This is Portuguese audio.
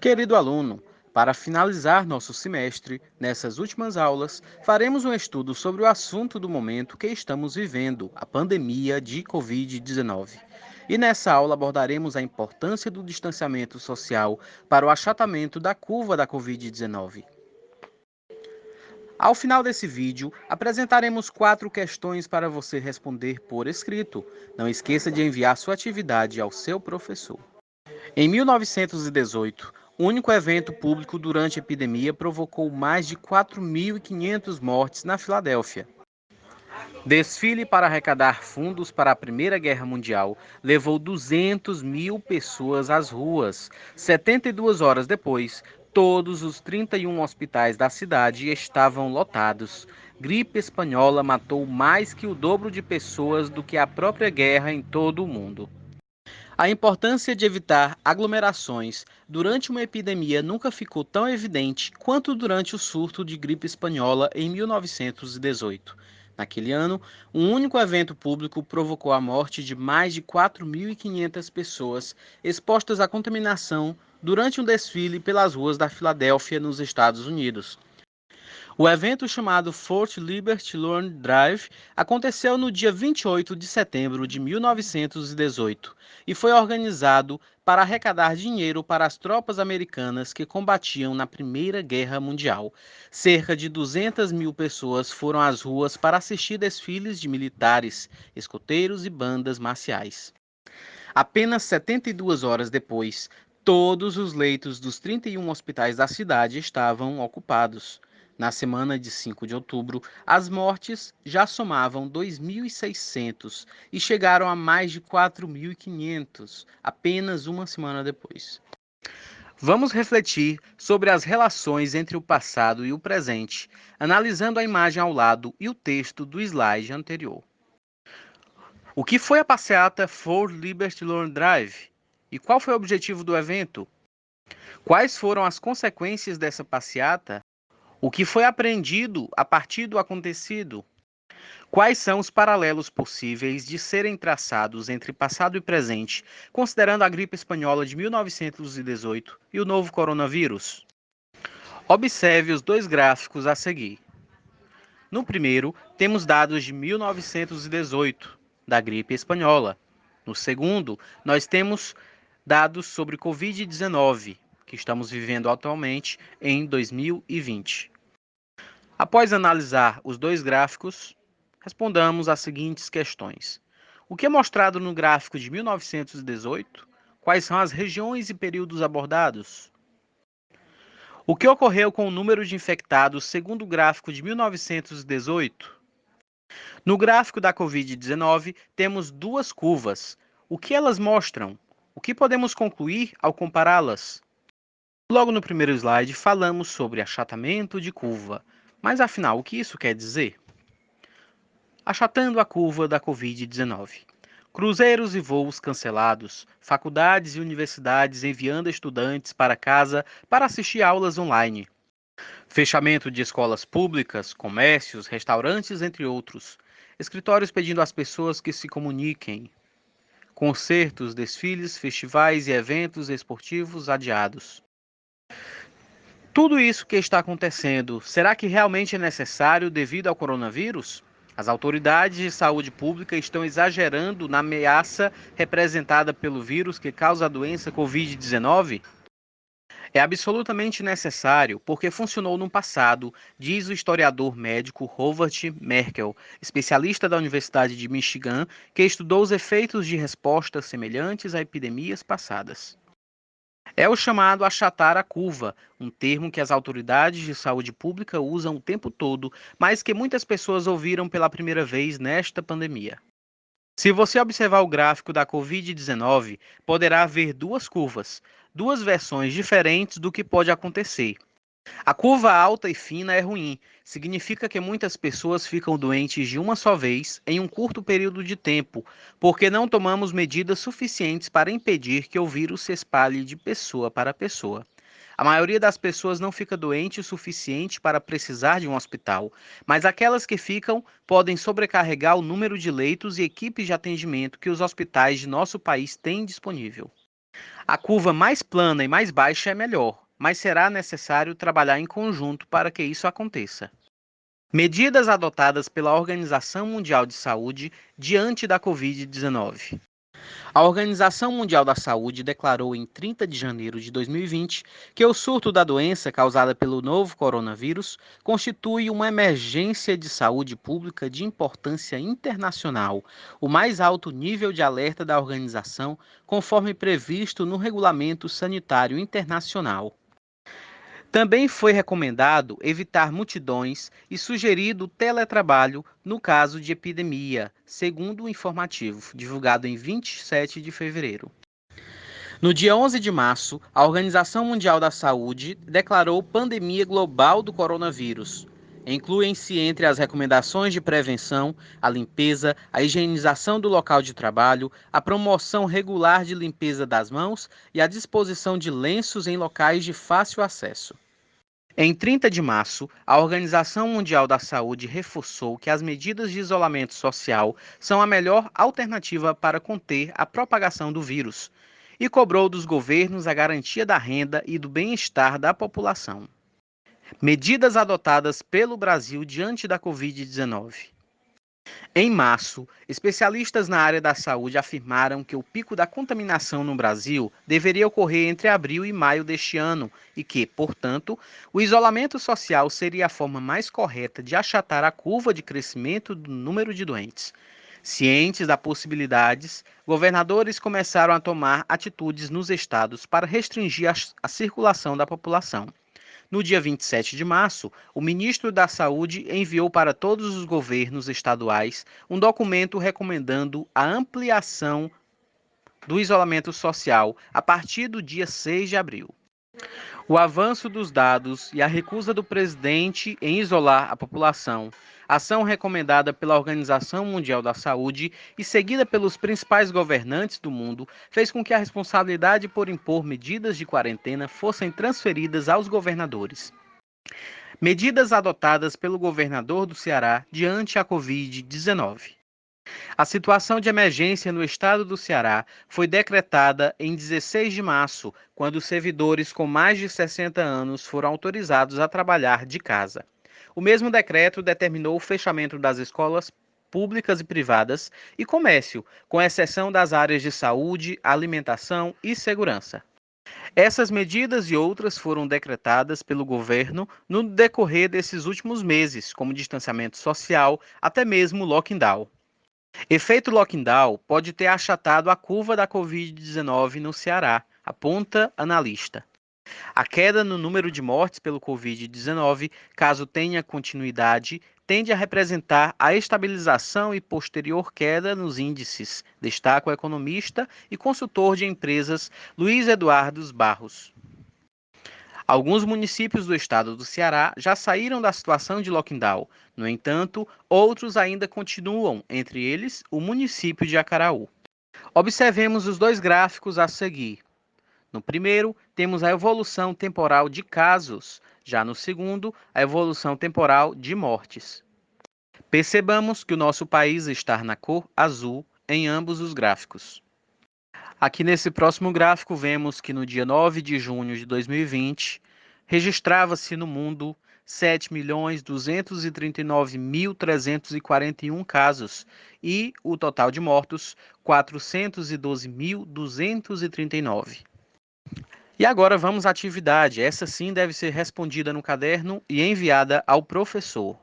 Querido aluno, para finalizar nosso semestre, nessas últimas aulas, faremos um estudo sobre o assunto do momento que estamos vivendo, a pandemia de Covid-19. E nessa aula abordaremos a importância do distanciamento social para o achatamento da curva da Covid-19. Ao final desse vídeo, apresentaremos 4 questões para você responder por escrito. Não esqueça de enviar sua atividade ao seu professor. Em 1918, o único evento público durante a epidemia provocou mais de 4.500 mortes na Filadélfia. Desfile para arrecadar fundos para a Primeira Guerra Mundial levou 200 mil pessoas às ruas. 72 horas depois, todos os 31 hospitais da cidade estavam lotados. Gripe espanhola matou mais que o dobro de pessoas do que a própria guerra em todo o mundo. A importância de evitar aglomerações durante uma epidemia nunca ficou tão evidente quanto durante o surto de gripe espanhola em 1918. Naquele ano, um único evento público provocou a morte de mais de 4.500 pessoas expostas à contaminação durante um desfile pelas ruas da Filadélfia, nos Estados Unidos. O evento, chamado Fort Liberty Lawn Drive, aconteceu no dia 28 de setembro de 1918 e foi organizado para arrecadar dinheiro para as tropas americanas que combatiam na Primeira Guerra Mundial. Cerca de 200 mil pessoas foram às ruas para assistir desfiles de militares, escoteiros e bandas marciais. Apenas 72 horas depois, todos os leitos dos 31 hospitais da cidade estavam ocupados. Na semana de 5 de outubro, as mortes já somavam 2.600 e chegaram a mais de 4.500 apenas uma semana depois. Vamos refletir sobre as relações entre o passado e o presente, analisando a imagem ao lado e o texto do slide anterior. O que foi a passeata Fort Liberty Lawn Drive? E qual foi o objetivo do evento? Quais foram as consequências dessa passeata? O que foi aprendido a partir do acontecido? Quais são os paralelos possíveis de serem traçados entre passado e presente, considerando a gripe espanhola de 1918 e o novo coronavírus? Observe os dois gráficos a seguir. No primeiro, temos dados de 1918, da gripe espanhola. No segundo, nós temos dados sobre Covid-19, que estamos vivendo atualmente em 2020. Após analisar os dois gráficos, respondamos as seguintes questões. O que é mostrado no gráfico de 1918? Quais são as regiões e períodos abordados? O que ocorreu com o número de infectados segundo o gráfico de 1918? No gráfico da Covid-19, temos duas curvas. O que elas mostram? O que podemos concluir ao compará-las? Logo no primeiro slide, falamos sobre achatamento de curva. Mas afinal, o que isso quer dizer? Achatando a curva da Covid-19. Cruzeiros e voos cancelados, faculdades e universidades enviando estudantes para casa para assistir aulas online. Fechamento de escolas públicas, comércios, restaurantes, entre outros. Escritórios pedindo às pessoas que se comuniquem. Concertos, desfiles, festivais e eventos esportivos adiados. Tudo isso que está acontecendo, será que realmente é necessário devido ao coronavírus? As autoridades de saúde pública estão exagerando na ameaça representada pelo vírus que causa a doença Covid-19? É absolutamente necessário porque funcionou no passado, diz o historiador médico Howard Merkel, especialista da Universidade de Michigan, que estudou os efeitos de respostas semelhantes a epidemias passadas. É o chamado achatar a curva, um termo que as autoridades de saúde pública usam o tempo todo, mas que muitas pessoas ouviram pela primeira vez nesta pandemia. Se você observar o gráfico da Covid-19, poderá ver duas curvas, duas versões diferentes do que pode acontecer. A curva alta e fina é ruim, significa que muitas pessoas ficam doentes de uma só vez em um curto período de tempo, porque não tomamos medidas suficientes para impedir que o vírus se espalhe de pessoa para pessoa. A maioria das pessoas não fica doente o suficiente para precisar de um hospital, mas aquelas que ficam podem sobrecarregar o número de leitos e equipes de atendimento que os hospitais de nosso país têm disponível. A curva mais plana e mais baixa é melhor, mas será necessário trabalhar em conjunto para que isso aconteça. Medidas adotadas pela Organização Mundial de Saúde diante da Covid-19. A Organização Mundial da Saúde declarou em 30 de janeiro de 2020 que o surto da doença causada pelo novo coronavírus constitui uma emergência de saúde pública de importância internacional, o mais alto nível de alerta da organização, conforme previsto no Regulamento Sanitário Internacional. Também foi recomendado evitar multidões e sugerido teletrabalho no caso de epidemia, segundo o informativo, divulgado em 27 de fevereiro. No dia 11 de março, a Organização Mundial da Saúde declarou pandemia global do coronavírus. Incluem-se entre as recomendações de prevenção a limpeza, a higienização do local de trabalho, a promoção regular de limpeza das mãos e a disposição de lenços em locais de fácil acesso. Em 30 de março, a Organização Mundial da Saúde reforçou que as medidas de isolamento social são a melhor alternativa para conter a propagação do vírus e cobrou dos governos a garantia da renda e do bem-estar da população. Medidas adotadas pelo Brasil diante da Covid-19. Em março, especialistas na área da saúde afirmaram que o pico da contaminação no Brasil deveria ocorrer entre abril e maio deste ano e que, portanto, o isolamento social seria a forma mais correta de achatar a curva de crescimento do número de doentes. Cientes das possibilidades, governadores começaram a tomar atitudes nos estados para restringir a circulação da população. No dia 27 de março, o ministro da Saúde enviou para todos os governos estaduais um documento recomendando a ampliação do isolamento social a partir do dia 6 de abril. O avanço dos dados e a recusa do presidente em isolar a população, ação recomendada pela Organização Mundial da Saúde e seguida pelos principais governantes do mundo, fez com que a responsabilidade por impor medidas de quarentena fossem transferidas aos governadores. Medidas adotadas pelo governador do Ceará diante a Covid-19. A situação de emergência no estado do Ceará foi decretada em 16 de março, quando servidores com mais de 60 anos foram autorizados a trabalhar de casa. O mesmo decreto determinou o fechamento das escolas públicas e privadas e comércio, com exceção das áreas de saúde, alimentação e segurança. Essas medidas e outras foram decretadas pelo governo no decorrer desses últimos meses, como distanciamento social, até mesmo lockdown. Efeito lockdown pode ter achatado a curva da Covid-19 no Ceará, aponta analista. A queda no número de mortes pelo Covid-19, caso tenha continuidade, tende a representar a estabilização e posterior queda nos índices, destaca o economista e consultor de empresas Luiz Eduardo Barros. Alguns municípios do estado do Ceará já saíram da situação de lockdown. No entanto, outros ainda continuam, entre eles o município de Acaraú. Observemos os dois gráficos a seguir. No primeiro, temos a evolução temporal de casos, já no segundo, a evolução temporal de mortes. Percebamos que o nosso país está na cor azul em ambos os gráficos. Aqui nesse próximo gráfico, vemos que no dia 9 de junho de 2020, registrava-se no mundo 7.239.341 casos e o total de mortos 412.239. E agora vamos à atividade. Essa sim deve ser respondida no caderno e enviada ao professor.